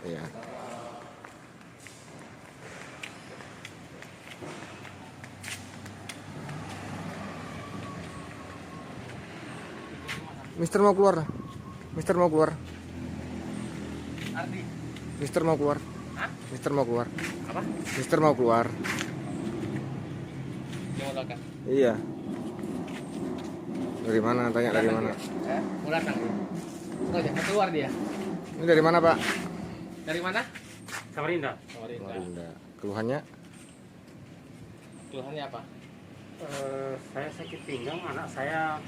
Iya. Mister mau keluar. Mister mau keluar. Ardi. Mister mau keluar. Hah? Mister mau keluar. Apa? Mister mau keluar. Dia mau makan. Iya. Dari mana? Tanya dari mana? Mau datang. Oh, jangan keluar dia. Ini dari mana, Pak? Dari mana? Samarinda. Samarinda. Keluhannya? Keluhannya apa? Saya sakit pinggang, anak saya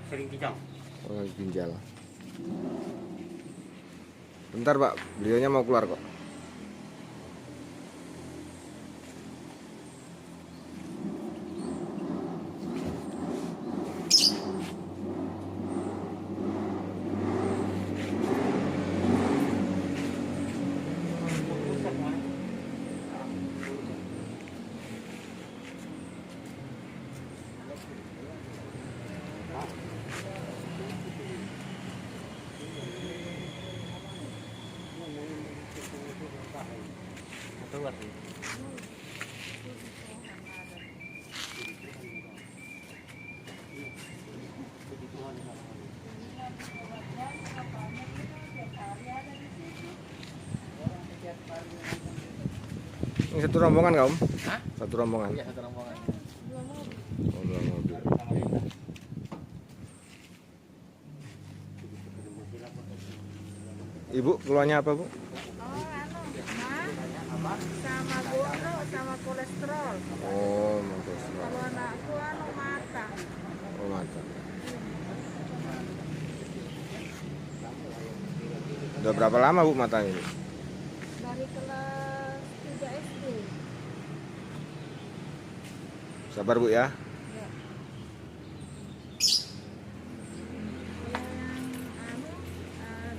sering kijang. Oh, ginjal. Bentar, Pak. Beliaunya mau keluar kok. Keluar. Ini satu rombongan nggak, Om? Hah? Satu rombongan. Iya, satu rombongan. Oh, dua mobil. Samarinda. Ibu, keluhannya apa, Bu? Oh, sama gula, sama kolesterol. Oh, kolesterol. Kalau anakku mata. Oh, mantap. Udah berapa lama, Bu, mata ini? Dari kelas 3 SD. Sabar, Bu, ya. Ya.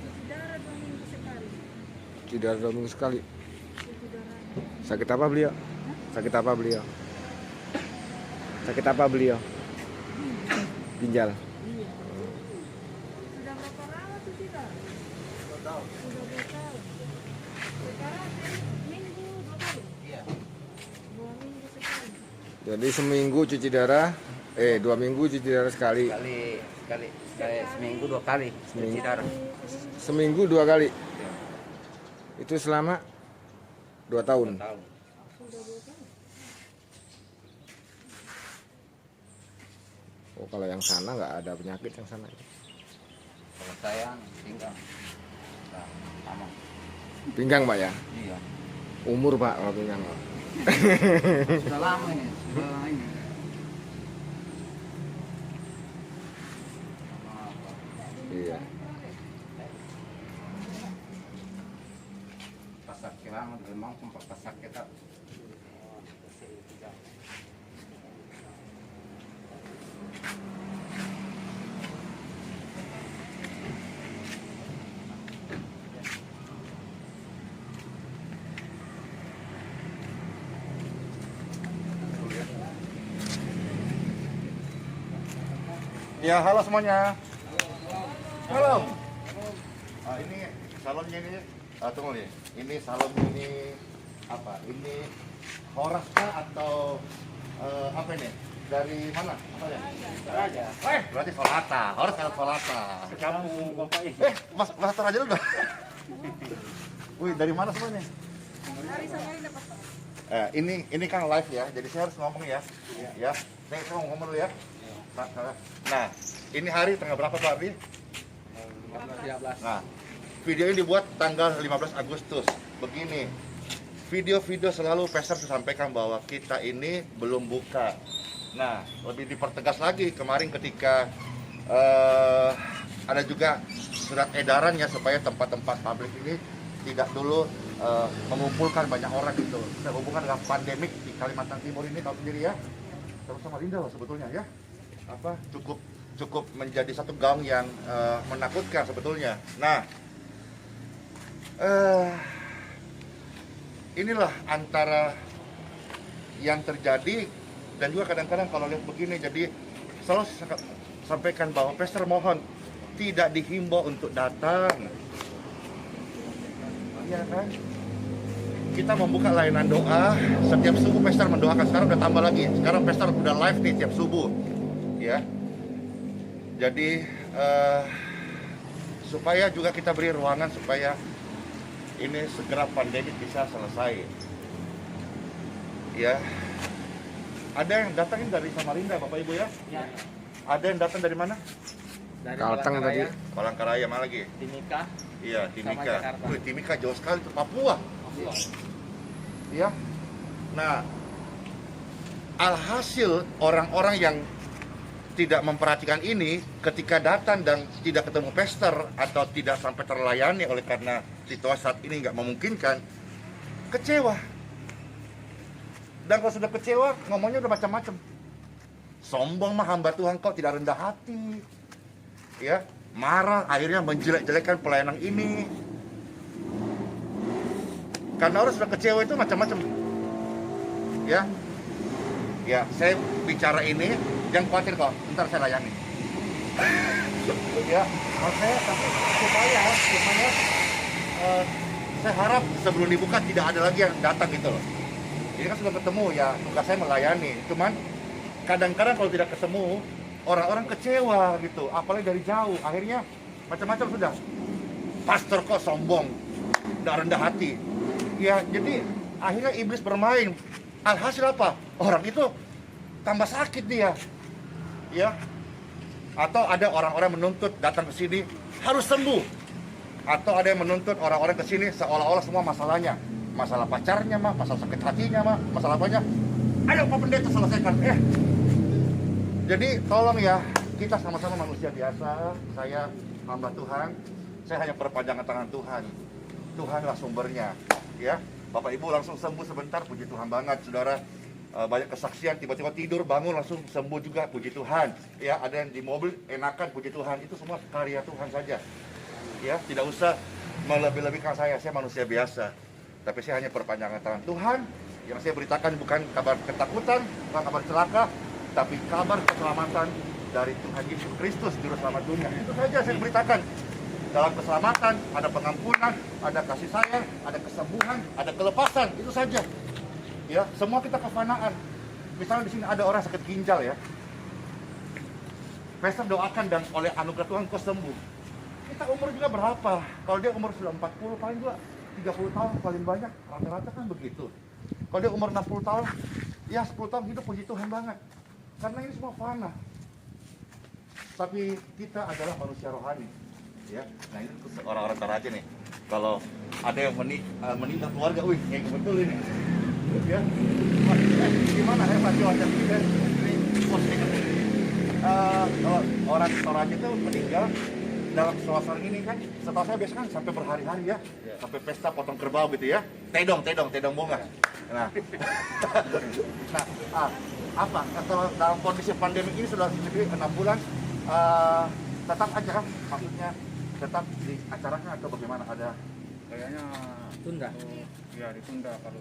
Cuci darah 2 minggu sekali. Tidak 2 minggu sekali. Cuci darah. Sakit apa beliau? Sakit apa beliau? Sakit apa beliau? Ginjal. Iya. Sudah berapa lama cuci darah? 2 tahun. Sudah 2 tahun. Sekarang minggu 2 kali. Iya. 2 minggu sekali. Jadi seminggu cuci darah, 2 minggu cuci darah sekali. Sekali. Kayak seminggu 2 kali cuci darah. Seminggu 2 kali. Itu selama 2 tahun. Tahun. Sudah 2 tahun. Oh, kalau yang sana nggak ada penyakit yang sana. Kalau saya tinggal. Nah, sama. Pinggang, Pak, ya? Iya. Umur, Pak, kalau pinggang. Pak. Sudah lama ini. Sudah ini. Iya. Pasar kilang memang tempat pasar kita. Ya, halo semuanya. Halo. Ini salonnya ini, tunggu nih. Ini salon ini apa? Ini Horas kah atau apa ini? Dari mana? Apa ya? Raja. Berarti Solata. Horas atau Solata. Kamu bapak ini. Mas Toraja lu udah. Wih, dari mana semuanya? Dari Samarinda, Pak. Ini kan live ya, jadi saya harus ngomong ya. Ya, saya mau ngomong dulu ya. Nah, ini hari tanggal berapa Pak Ardi? 13. Nah, video ini dibuat tanggal 15 Agustus. Begini, video-video selalu Peser sampaikan bahwa kita ini belum buka. Nah, lebih dipertegas lagi kemarin ketika ada juga surat edaran ya supaya tempat-tempat publik ini tidak dulu mengumpulkan banyak orang gitu. Sehubungan dengan pandemik di Kalimantan Timur ini tahu sendiri ya. Terus Samarinda loh sebetulnya ya. Apa cukup menjadi satu gang yang menakutkan sebetulnya. Nah, inilah antara yang terjadi dan juga kadang-kadang kalau lihat begini jadi selalu sampaikan bahwa Peser mohon tidak dihimbau untuk datang. ya kan? Kita membuka layanan doa setiap subuh. Pastor mendoakan, sekarang udah tambah lagi. Sekarang Pastor udah live nih tiap subuh, ya. Jadi supaya juga kita beri ruangan supaya ini segera pandemi bisa selesai, ya. Ada yang datangin dari Samarinda, Bapak Ibu ya? Ya. Ada yang datang dari mana? Dari Kalteng tadi. Palangkaraya, mana lagi? Timika. Iya, Timika. Jakarta. Wih, Timika jauh sekali ke Papua. Ya. Nah, alhasil orang-orang yang tidak memperhatikan ini ketika datang dan tidak ketemu pastor atau tidak sampai terlayani oleh karena situasi saat ini nggak memungkinkan, kecewa. Dan kalau sudah kecewa, ngomongnya udah macam-macam. Sombong mah hamba Tuhan kok tidak rendah hati. Ya, marah, akhirnya menjelek-jelekkan pelayanan ini. Karena orang sudah kecewa itu macam-macam. Ya. Ya, saya bicara ini, jangan khawatir kok, ntar saya layani. Ya, maksud saya supaya saya harap sebelum dibuka tidak ada lagi yang datang gitu loh. Ini kan sudah ketemu ya, tugas saya melayani. Cuman kadang-kadang kalau tidak ketemu, orang-orang kecewa gitu, apalagi dari jauh. Akhirnya macam-macam sudah. Pastor kok sombong, tidak rendah hati. Ya, jadi akhirnya iblis bermain. Alhasil apa? Orang itu tambah sakit dia. Ya. Atau ada orang-orang menuntut datang ke sini harus sembuh. Atau ada yang menuntut orang-orang ke sini seolah-olah semua masalahnya. Masalah pacarnya mah, masalah sakit hatinya mah, masalah apanya. Ayo Pak Pendeta selesaikan. Jadi tolong ya, kita sama-sama manusia biasa. Saya hamba Tuhan. Saya hanya perpanjangan tangan Tuhan. Tuhanlah sumbernya, ya. Bapak Ibu langsung sembuh sebentar, puji Tuhan banget, saudara. Banyak kesaksian, tiba-tiba tidur, bangun langsung sembuh juga, puji Tuhan. Ya, ada yang di mobil enakan, puji Tuhan. Itu semua karya Tuhan saja. Ya, tidak usah melebih-lebihkan saya manusia biasa. Tapi saya hanya perpanjangan tangan Tuhan. Yang saya beritakan bukan kabar ketakutan, bukan kabar celaka, tapi kabar keselamatan dari Tuhan Yesus Kristus, Juru Selamat dunia. Itu saja saya beritakan. Dalam keselamatan, ada pengampunan, ada kasih sayang, ada kesembuhan, ada kelepasan, itu saja. Ya, semua kita kefanaan. Misalnya di sini ada orang sakit ginjal ya. Pastor doakan dan oleh anugerah Tuhan kau sembuh. Kita umur juga berapa? Kalau dia umur sudah 40, paling juga 30 tahun paling banyak, rata-rata kan begitu. Kalau dia umur 60 tahun, ya 10 tahun hidup, puji Tuhan banget. Karena ini semua fana. Tapi kita adalah manusia rohani. Ya, nah ini orang-orang Toraja nih. Kalau ada yang meninggal keluarga, wih, kayak betul ini. Ya, gimana ya Pak Johan ini posting orang Toraja itu meninggal dalam suasana ini kan, setahu saya biasanya kan sampai berhari-hari ya, sampai pesta potong kerbau gitu ya, tedong bunga. Nah, apa? Kalau dalam kondisi pandemi ini sudah lebih 6 bulan, tetap aja kan, maksudnya tetap diacarakan atau bagaimana? Ada Kayaknya Tunda. ya ditunda kalau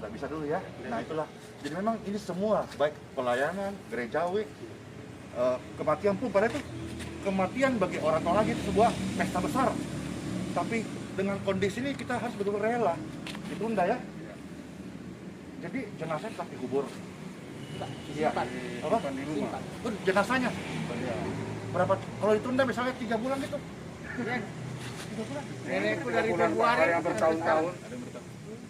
nggak bisa dulu ya. Nah itulah. Jadi memang ini semua baik pelayanan, gerejawi, kematian pun pada itu kematian bagi orang tua lagi itu sebuah pesta besar. Tapi dengan kondisi ini kita harus betul-betul rela ditunda ya. Jadi jenazah tetap dikubur. Iya. Apa? di rumah. Jenazahnya berapa? Kalau ditunda misalnya 3 bulan gitu. 3 bulan. Nenekku dari Februari bertahun-tahun.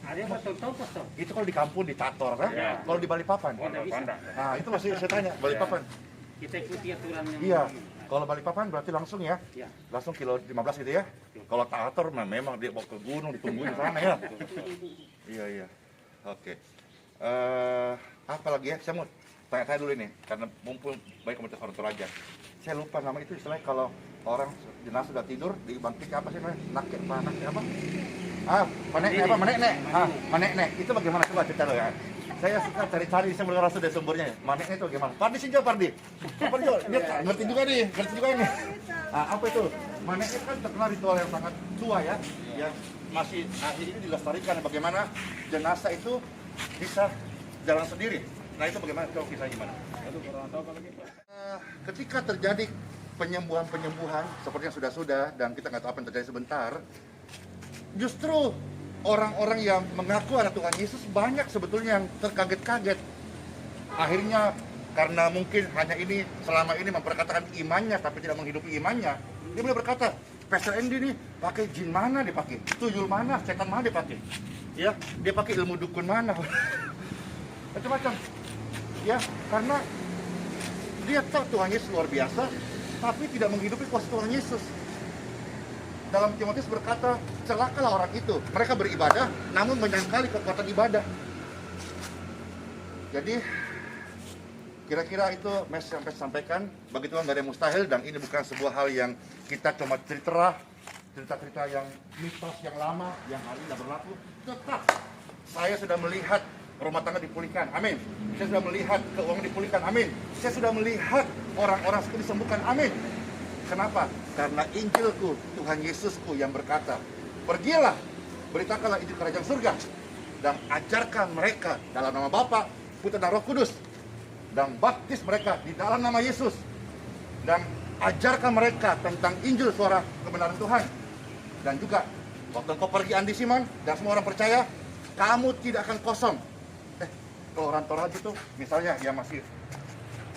Ada yang bertahun-tahun Pastor. Itu kalau di kampung di Tator kan? Ya. Kalau di Balikpapan. Nah, itu masih saya tanya, Balikpapan. Kita ikuti aturan yang Iya. Kalau Balikpapan berarti langsung ya. Ya. Langsung kilo 15 gitu ya. Kalau Tator memang dia bawa ke gunung ditungguin sana ya. Iya. Oke. Apa lagi ya? Saya mau tanya dulu ini karena mumpung baik komunitas orang Toraja. Saya lupa nama itu istilahnya kalau orang jenazah sudah tidur dibangkit apa sih namanya? Nakek apa? Manek. Itu bagaimana coba cerita dulu ya. Saya suka cari-cari, saya belum rasa dari sumbernya. Maneknya itu bagaimana? Pardi sih jawab Pardi. Dia ngerti juga nih. Apa itu? Maneknya kan terkenal ritual yang sangat tua ya. Yang masih akhir ini dilestarikan bagaimana jenazah itu bisa jalan sendiri. Nah itu bagaimana? Coba kisahnya gimana? Ketika terjadi penyembuhan seperti yang sudah dan kita nggak tahu apa yang terjadi sebentar, justru orang-orang yang mengaku anak Tuhan Yesus banyak sebetulnya yang terkaget-kaget. Akhirnya karena mungkin hanya ini selama ini memperkatakan imannya tapi tidak menghidupi imannya, dia boleh berkata, Pastor Andy nih pakai jin mana dia pakai, tuyul mana, setan mana dia pakai, ya dia pakai ilmu dukun mana, macam-macam, ya karena dia tahu Tuhan Yesus luar biasa, tapi tidak menghidupi kuasa Tuhan Yesus. Dalam Timotius berkata, celakalah orang itu, mereka beribadah namun menyangkali kekuatan ibadah. Jadi kira-kira itu message yang saya sampaikan. Bagi Tuhan gak ada yang mustahil, dan ini bukan sebuah hal yang kita cuma cerita-cerita yang mitos yang lama, yang hari ini tidak berlaku. Tetap saya sudah melihat rumah tangga dipulihkan, amin. Saya sudah melihat keuangan dipulihkan, amin. Saya sudah melihat orang-orang sakit disembuhkan, amin. Kenapa? Karena Injilku, Tuhan Yesusku yang berkata, pergilah, beritakanlah Injil kerajaan surga, dan ajarkan mereka dalam nama Bapa, Putra dan Roh Kudus, dan baptis mereka di dalam nama Yesus, dan ajarkan mereka tentang Injil suara kebenaran Tuhan. Dan juga waktu kau pergi Andi Simon dan semua orang percaya, kamu tidak akan kosong. Kalau orang Toraja tuh misalnya ya masih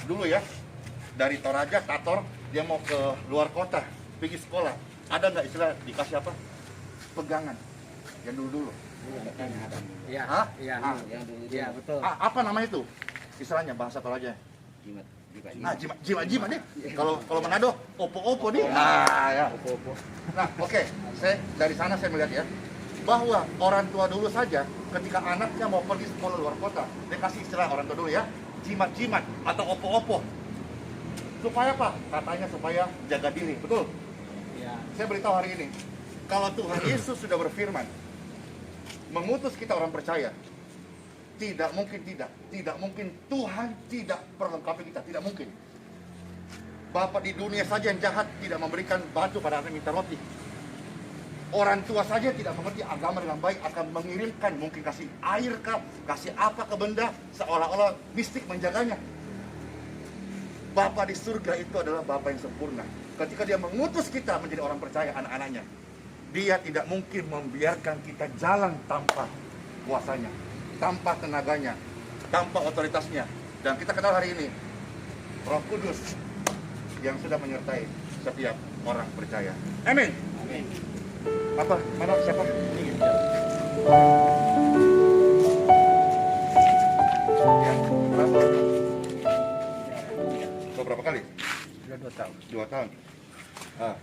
dulu ya, dari Toraja Tator dia mau ke luar kota pergi sekolah, ada nggak istilah dikasih apa, pegangan yang dulu Iya. Hah? Iya. Ah. Iya, betul. apa namanya itu istilahnya bahasa Toraja? Jimat. Jimat nih. Kalau Manado, opo-opo nih. Nah, ya. Opo-opo. Nah, oke. Saya dari sana saya melihat ya, bahwa orang tua dulu saja ketika anaknya mau pergi sekolah luar kota, dia kasih istilah orang tua dulu ya, jimat-jimat atau opo-opo. Supaya apa? Katanya supaya jaga diri, betul? Iya. Saya beritahu hari ini, kalau Tuhan Yesus sudah berfirman, mengutus kita orang percaya, tidak mungkin Tuhan tidak perlengkapi kita, tidak mungkin. Bapak di dunia saja yang jahat tidak memberikan batu pada anak minta roti. Orang tua saja tidak mengerti agama dengan baik akan mengirimkan, mungkin kasih air kah, kasih apa ke benda, seolah-olah mistik menjaganya. Bapa di surga itu adalah Bapa yang sempurna. Ketika dia mengutus kita menjadi orang percaya, anak-anaknya, dia tidak mungkin membiarkan kita jalan tanpa kuasanya, tanpa tenaganya, tanpa otoritasnya. Dan kita kenal hari ini Roh Kudus yang sudah menyertai setiap orang percaya. Amin. Amin. Apa? Mana siapa? Ini. Ya, berapa kali? Sudah 2 tahun. 2 tahun.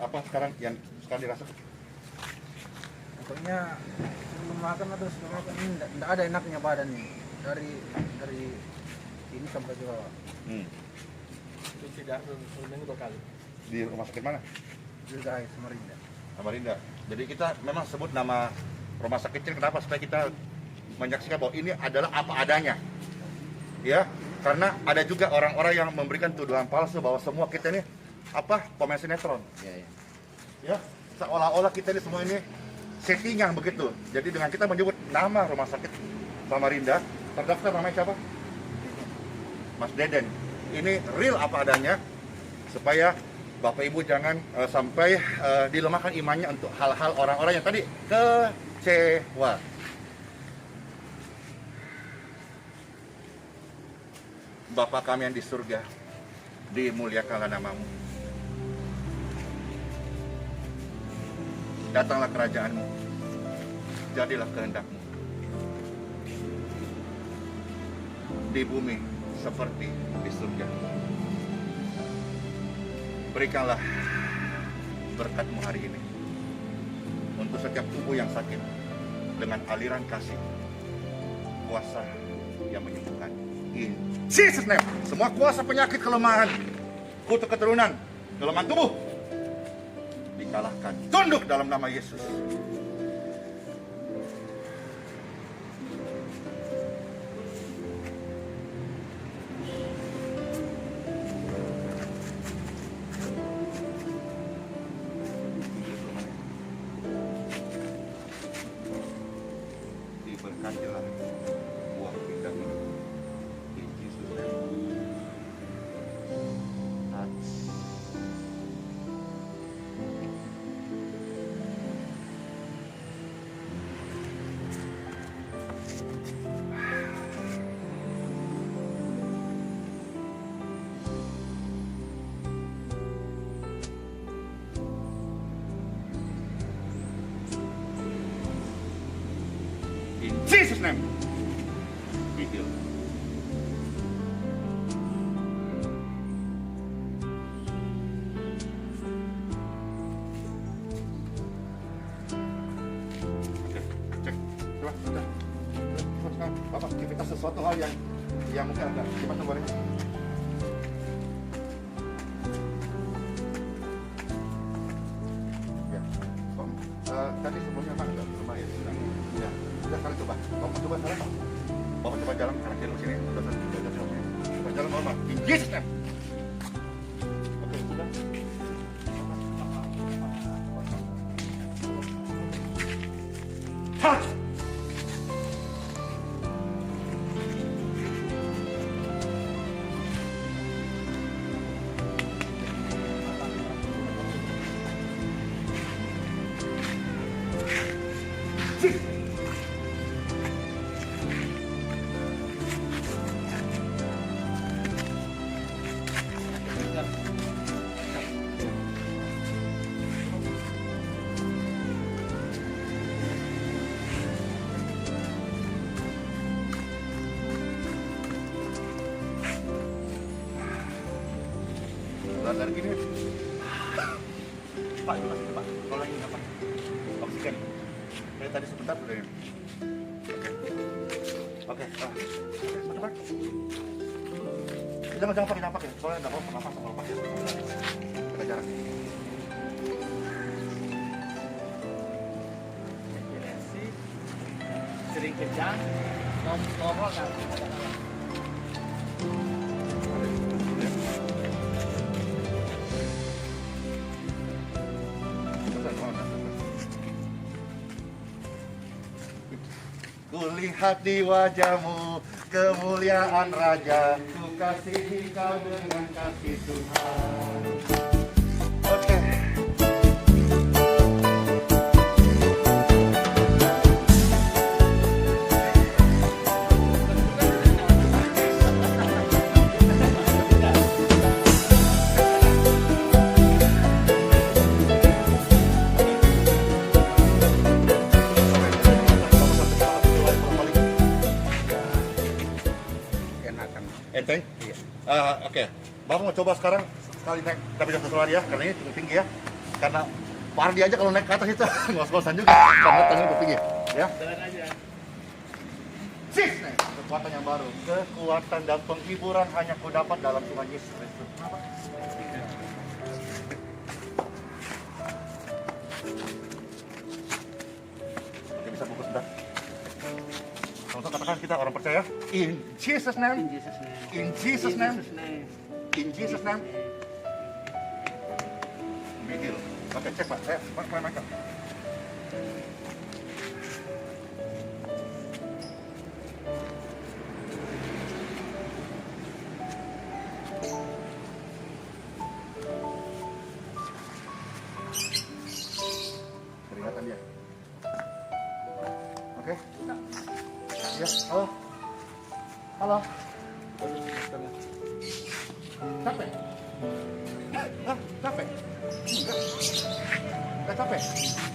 Apa sekarang yang sekarang dirasakan? Pokoknya sebelum makan atau sebelum makan ini tidak ada enaknya badan nih, dari ini sampai ke bawah. Itu tidak seminggu 2 kali. Di rumah sakit mana? Juga Samarinda. Samarinda. Jadi kita memang sebut nama rumah sakit ini kenapa? Supaya kita menyaksikan bahwa ini adalah apa adanya. Ya, karena ada juga orang-orang yang memberikan tuduhan palsu bahwa semua kita ini apa? Pemain sinetron. Iya. Ya, seolah-olah kita ini semua ini settingan begitu. Jadi dengan kita menyebut nama rumah sakit Samarinda, terdaftar namanya siapa? Mas Deden. Ini real apa adanya, supaya Bapak Ibu jangan sampai dilemahkan imannya untuk hal-hal orang-orang yang tadi kecewa. Bapa kami yang di surga, dimuliakanlah namamu. Datanglah kerajaanmu, jadilah kehendakmu di bumi seperti di surga. Berikanlah berkat-Mu hari ini untuk setiap tubuh yang sakit dengan aliran kasih, kuasa yang menyembuhkan. In Jesus name, semua kuasa penyakit, kelemahan, kutuk keturunan, kelemahan tubuh dikalahkan. Tunduk dalam nama Yesus. Diberkatilah buah pinggang ini. In Jesus name. Touch. In Jesus name. Be healed. Oke, cek. Coba, sudah. Coba sekarang, Bapak aktivitas sesuatu hal yang mungkin agak cepat boleh. Ya, tadi sebelumnya Pak nggak rumah ya, ya, sudah kali coba, Bapak coba sekarang Pak, Bapak coba jalan kanan kiri sini, sudah coba jalan Bapak, in Jesus name. Oke, sudah. Touch. Dari gini. Pak, dulu sini Pak. Kalau ini apa? Oksigen. Saya tadi sebentar sudah ini. Oke. Sebentar. Jangan pakai ya. Soalnya enggak mau pernapas sama lepas ya. Kita jarak. Sering kejang, ngobrol kan. Kulihat di wajahmu kemuliaan Raja, ku kasihi kau dengan kasih Tuhan. Oke. Enteng? Iya. Oke. Bapak mau coba sekarang sekali naik, tapi jangan sesuai ya, karena ini cukup tinggi ya. Karena Pak Ardi aja kalau naik ke atas itu ngos-ngosan juga, karena tangannya cukup tinggi. Ya. Jalan aja. Sis, nih, kekuatan yang baru, kekuatan dan penghiburan hanya ku dapat dalam Tuhan Yesus Kristus. Oke, bisa bungkus sudah. Langsung katakan kita orang percaya. In Jesus name. In Jesus name. In Jesus name. Be healed. Oke, cek Pak. Saya mulai makan. Keringatan dia. Oke. Ya, halo. Halo. Capek? Hah? Capek? Enggak capek?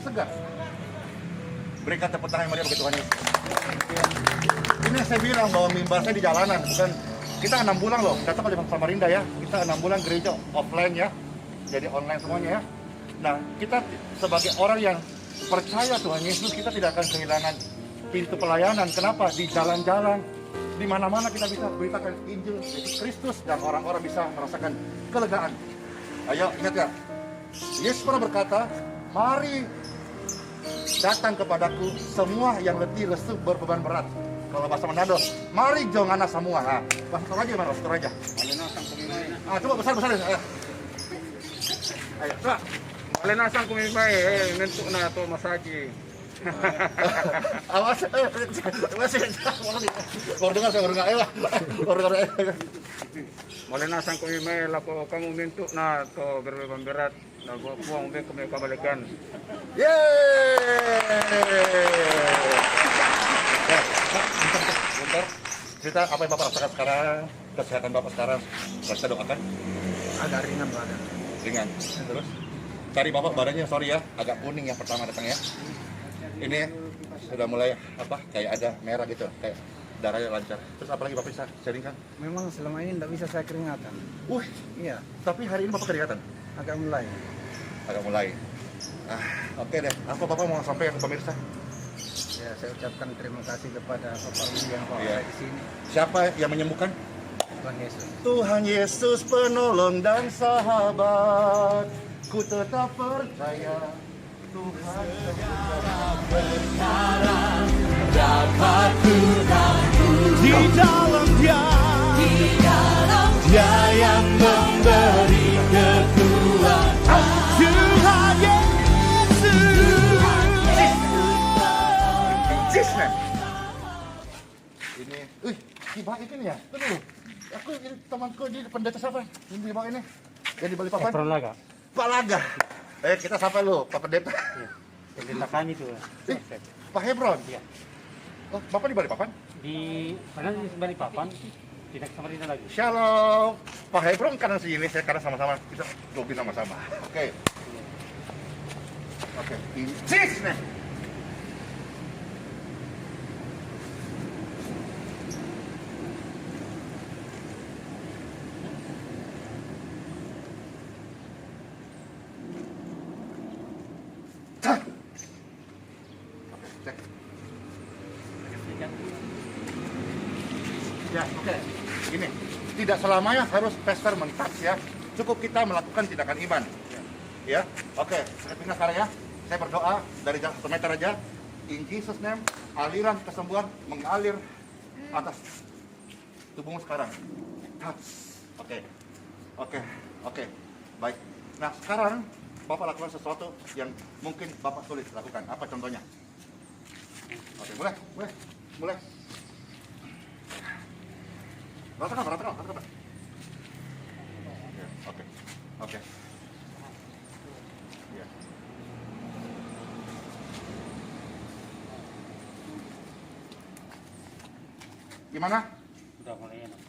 Segar? Berikan tepuk tangan yang meriah bagi Tuhan Yesus. Ini yang saya bilang bahwa mimbar saya di jalanan, bukan. Kita 6 bulan loh, datang ke Samarinda ya. Kita 6 bulan gereja offline ya. Jadi online semuanya ya. Nah, kita sebagai orang yang percaya Tuhan Yesus, kita tidak akan kehilangan pintu pelayanan. Kenapa? Di jalan-jalan, di mana-mana kita bisa beritakan Injil Yesus Kristus dan orang-orang bisa merasakan kelegaan. Ayo ingat ya, Yesus pernah berkata, mari datang kepadaku semua yang letih lesu berbeban berat. Kalau bahasa Manado, mari jongana semua. Nah, bahasa Toraja mana? Bahasa Toraja. Coba besar-besar. Ayo, coba. Malenasan kumimay, mentuk na to masaji. Awas, masih. Baru dengar, saya baru nggak elah. Baru dengar. Malenasan kumimay, lako kamu mentuk na to berbeban berat. Nago buang be kami kabalikan. Bentar. Cerita apa yang Bapak rasakan sekarang, kesehatan Bapak sekarang, saya doakan. Agak ringan badan. Ringan. Terus cari Bapak badannya, sorry ya, agak kuning yang pertama datang ya. Ini sudah mulai apa? Kayak ada merah gitu, kayak darahnya lancar. Terus apalagi Bapak bisa sharingkan? Memang selama ini tidak bisa saya keringatan. Iya, Tapi hari ini Bapak kelihatan. agak mulai. Agak mulai. Oke deh. Apa Bapak mau sampaikan ke pemirsa? Ya, saya ucapkan terima kasih kepada Bapak William Pak Iya. di sini. Siapa yang menyembuhkan? Tuhan Yesus. Tuhan Yesus penolong dan sahabat, ku tetap percaya Tuhan Di dalam Dia, Dia yang memberi kekuatan. Tuhan Yesus. Cisne. Ini, baik ini ya. Itu dulu. Aku ini temanku di pendeta siapa? Ini di bawah ini. Yang di Balikpapan. Prolaga. Pak Laga. Kita sapa lu, Pak Pendeta. Pendeta kami tuh. Pak Hebron. Iya. Oh, Bapak di Balikpapan? Di mana di Balikpapan? Tidak Samarinda lagi. Shalom. Pak Hebron kanan sini, saya kanan sama-sama. Kita lobby sama-sama. Oke. Ini Cisne. Cek. Ya, oke. Gini, tidak selamanya harus pastor men-touch ya. Cukup kita melakukan tindakan iman. Ya, oke. Saya pindah sekarang ya. Saya berdoa dari jarak 1 meter aja. In Jesus name, aliran kesembuhan mengalir atas tubuhmu sekarang. Touch. Oke. Baik. Nah, sekarang Bapak lakukan sesuatu yang mungkin Bapak sulit lakukan. Apa contohnya? Oke, mulai. Ratakan. Oke. Ya. Gimana? Sudah mulai enak.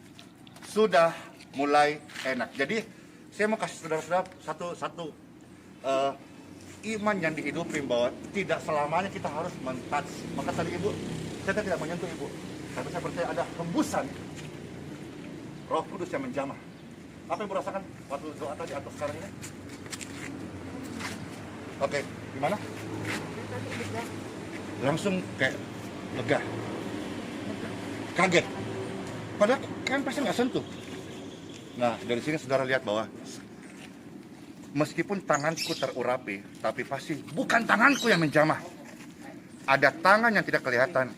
Sudah mulai enak. Jadi saya mau kasih saudara-saudara satu iman yang dihidupi bahwa tidak selamanya kita harus men-touch. Maka tadi Ibu, saya tidak menyentuh Ibu, tapi saya percaya ada hembusan Roh Kudus yang menjamah. Apa yang Ibu rasakan waktu doa tadi atau sekarang ini? Oke, gimana? Langsung kayak lega, kaget. Padahal kan pasti nggak sentuh. Nah, dari sini saudara lihat bahwa meskipun tanganku terurapi, tapi pasti bukan tanganku yang menjamah. Ada tangan yang tidak kelihatan.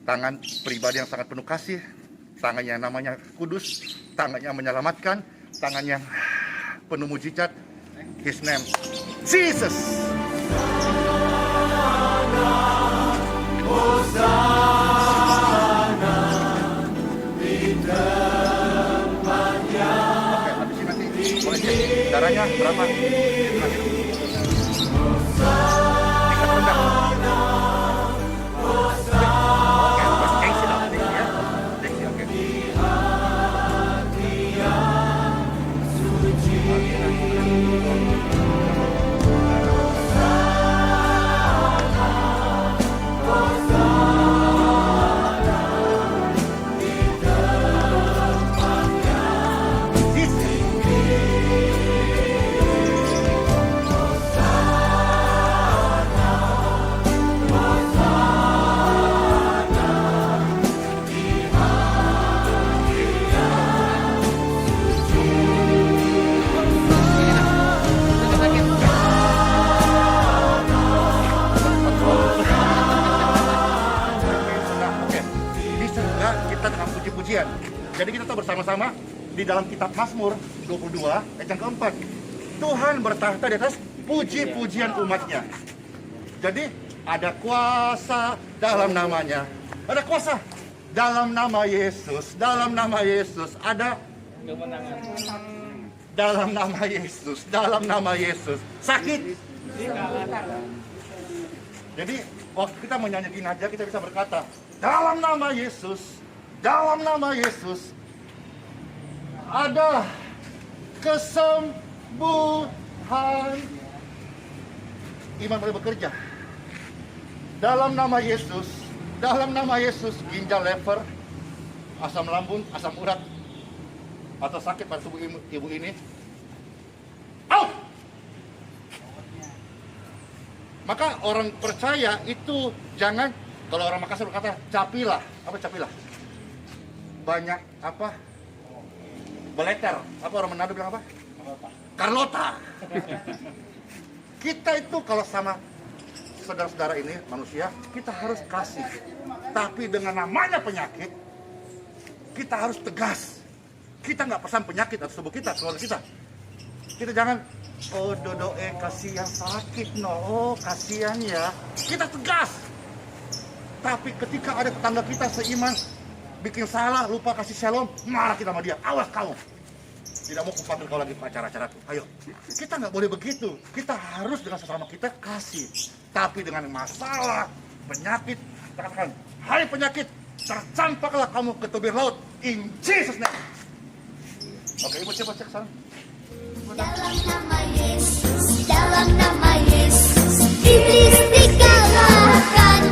Tangan pribadi yang sangat penuh kasih. Tangan yang namanya kudus. Tangan yang menyelamatkan. Tangan yang penuh mujizat. His name, Jesus. Oke, habis ini nanti boleh cek darahnya berapa? Tingkat rendah. Oke, terus tensi dong, ya. Tensi, oke. Puji-pujian. Jadi kita tahu bersama-sama di dalam kitab Mazmur 22 ayat yang keempat. Tuhan bertahta di atas puji-pujian umatnya. Jadi ada kuasa dalam namanya. Ada kuasa dalam nama Yesus. Dalam nama Yesus ada kemenangan. Dalam nama Yesus. Dalam nama Yesus. Sakit. Jadi waktu kita menyanyikan aja kita bisa berkata dalam nama Yesus. Dalam nama Yesus ada kesembuhan. Iman boleh bekerja. dalam nama Yesus, ginjal, lever, asam lambung, asam urat, atau sakit pada tubuh ibu ini, out! Maka orang percaya itu jangan, kalau orang Makassar berkata capilah. Apa capilah? Banyak apa? Beleter. Apa orang Manado bilang apa? Carlota. Kita itu kalau sama saudara-saudara ini manusia, kita harus kasih. Tapi dengan namanya penyakit, kita harus tegas. Kita nggak pesan penyakit atas tubuh kita, keluarga kita. Kita jangan, oh dodoe kasihan sakit, no, oh kasihan ya. Kita tegas. Tapi ketika ada tetangga kita seiman, bikin salah, lupa kasih shalom, marah kita sama dia. Awas kamu. Tidak mau kupanggil kau lagi ke acara-acaraku. Ayo, kita nggak boleh begitu. Kita harus dengan sesama kita kasih. Tapi dengan masalah, penyakit, kita katakan, hai penyakit, tercampaklah kamu ke tubir laut. In Jesus name. Oke, ibu coba cek sana. Dalam nama Yesus, iblis dikalahkan.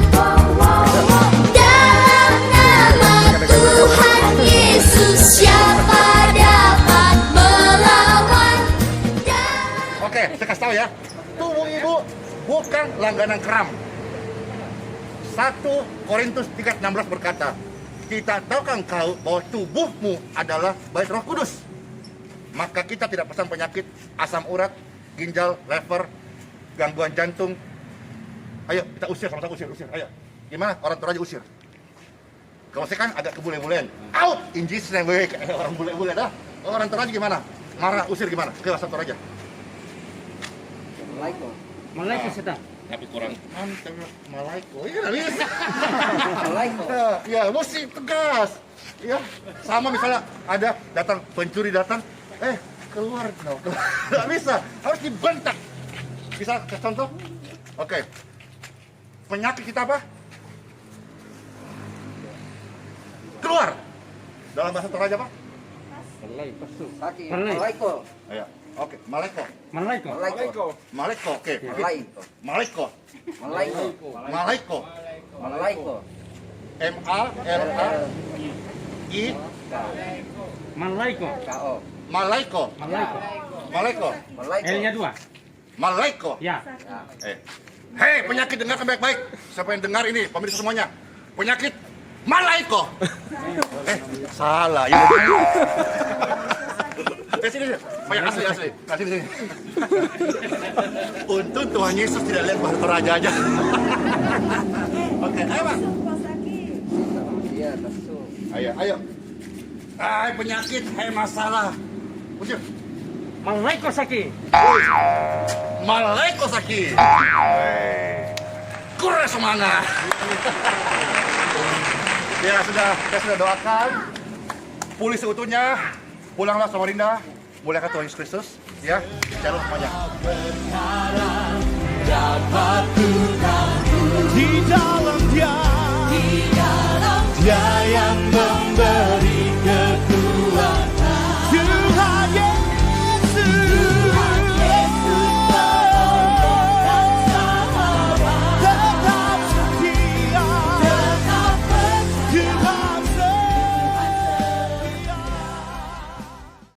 Dalam nama Tuhan Yesus, siapa dapat melawan? Oke, saya kasih tahu ya. Tubuh ibu bukan langganan keram. 1 Korintus 3:16 berkata, kita tahukah engkau bahwa tubuhmu adalah bait Roh Kudus? Maka kita tidak pesan penyakit, asam urat, ginjal, lever, gangguan jantung. Ayo, kita usir sama-sama, usir. Ayo, gimana? Orang tua aja usir. Kalau saya kan agak kebule-bulean. Out! In Jesus name, orang bule-bule dah. Orang tua aja gimana? Marah, usir gimana? Ke orang tua aja. Malaikat sedang. Tapi kurang mantap, malaiko. Iya, nggak bisa. Malaiko. Ya, mesti tegas. Ya, sama misalnya ada datang pencuri datang, keluar, no. Nggak bisa, harus dibentak. Bisa kasih contoh? Oke. Penyakit kita apa? Keluar. Dalam bahasa Toraja apa? Sakit. Malai. Malaiko. Ayo. Oke, malaiko. Malaikat. Malaiko. Malaiko, oke. Malaiko. Malaiko. Malaiko. Malaiko. Malaiko. M-A-L-A-I Malaikat. K.O. Malaiko. Malaikat. Malaiko. Malaiko. L-nya 2. Malaiko. Ya. Hei, penyakit, dengarkan baik-baik. Siapa yang dengar ini, pemirsa semuanya. Penyakit Malaiko. Salah. Ya. Sini. Banyak asli. Nah, sini. Untung Tuhan Yesus tidak lihat bahasa Toraja aja. Oke, ayo Pak. Iya, tasu. Ayo. Hai penyakit, hai masalah. Usir. Malaikat sakit. Malaiko sakit. Kurang semangat. Ya sudah, kita sudah doakan. Pulih seutuhnya. Pulanglah Samarinda. Muliakan Tuhan Yesus Kristus. Ya, shalom semuanya. Di dalam